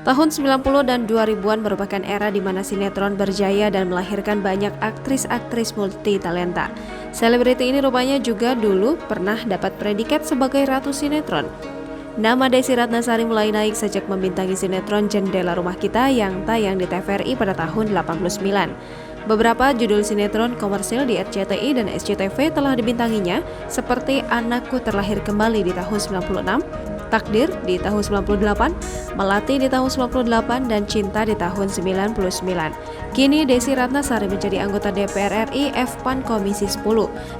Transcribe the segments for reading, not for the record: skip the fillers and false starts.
Tahun 90 dan 2000-an merupakan era di mana sinetron berjaya dan melahirkan banyak aktris-aktris multi talenta. Selebriti ini rupanya juga dulu pernah dapat predikat sebagai ratu sinetron. Nama Desi Ratnasari mulai naik sejak membintangi sinetron Jendela Rumah Kita yang tayang di TVRI pada tahun 89. Beberapa judul sinetron komersil di RCTI dan SCTV telah dibintanginya, seperti Anakku Terlahir Kembali di tahun 96, Takdir di tahun 98, Melati di tahun 98, dan Cinta di tahun 99. Kini Desi Ratnasari menjadi anggota DPR RI FPAN Komisi 10.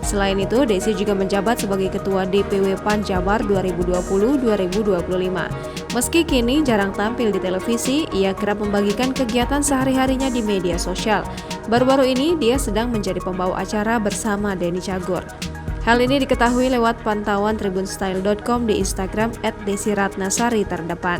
Selain itu, Desi juga menjabat sebagai Ketua DPW PAN Jabar 2020-2025. Meski kini jarang tampil di televisi, ia kerap membagikan kegiatan sehari-harinya di media sosial. Baru-baru ini, dia sedang menjadi pembawa acara bersama Denny Cagur. Hal ini diketahui lewat pantauan tribunstyle.com di Instagram @desiratnasari terdepan.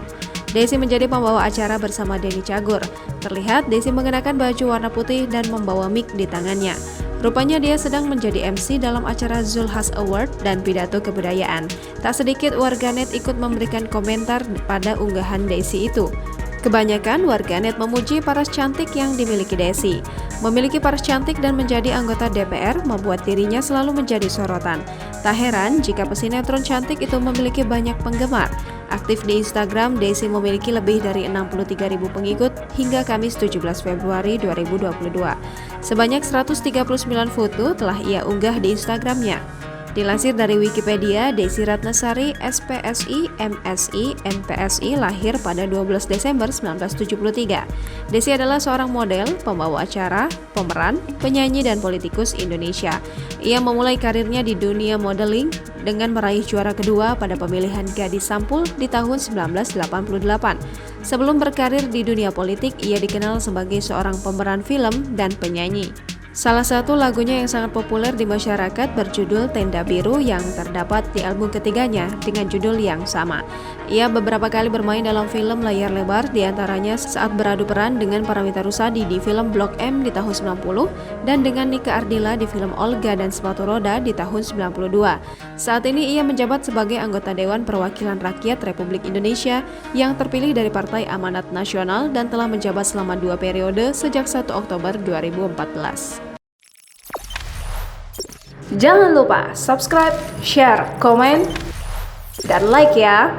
Desi menjadi pembawa acara bersama Denny Cagur. Terlihat Desi mengenakan baju warna putih dan membawa mic di tangannya. Rupanya dia sedang menjadi MC dalam acara Zulhas Award dan pidato kebudayaan. Tak sedikit warganet ikut memberikan komentar pada unggahan Desi itu. Kebanyakan warganet memuji paras cantik yang dimiliki Desi. Memiliki paras cantik dan menjadi anggota DPR membuat dirinya selalu menjadi sorotan. Tak heran jika pesinetron cantik itu memiliki banyak penggemar. Aktif di Instagram, Desi memiliki lebih dari 63.000 pengikut hingga Kamis 17 Februari 2022. Sebanyak 139 foto telah ia unggah di Instagramnya. Dilansir dari Wikipedia, Desi Ratnasari, SPSI, MSI, NPSI, lahir pada 12 Desember 1973. Desi adalah seorang model, pembawa acara, pemeran, penyanyi, dan politikus Indonesia. Ia memulai karirnya di dunia modeling dengan meraih juara kedua pada pemilihan Gadis Sampul di tahun 1988. Sebelum berkarir di dunia politik, ia dikenal sebagai seorang pemeran film dan penyanyi. Salah satu lagunya yang sangat populer di masyarakat berjudul Tenda Biru yang terdapat di album ketiganya dengan judul yang sama. Ia beberapa kali bermain dalam film layar lebar, diantaranya saat beradu peran dengan Paramitha Rusady di film Blok M di tahun 90 dan dengan Nika Ardila di film Olga dan Sepatu Roda di tahun 92. Saat ini ia menjabat sebagai anggota Dewan Perwakilan Rakyat Republik Indonesia yang terpilih dari Partai Amanat Nasional dan telah menjabat selama 2 periode sejak 1 Oktober 2014. Jangan lupa subscribe, share, komen, dan like ya!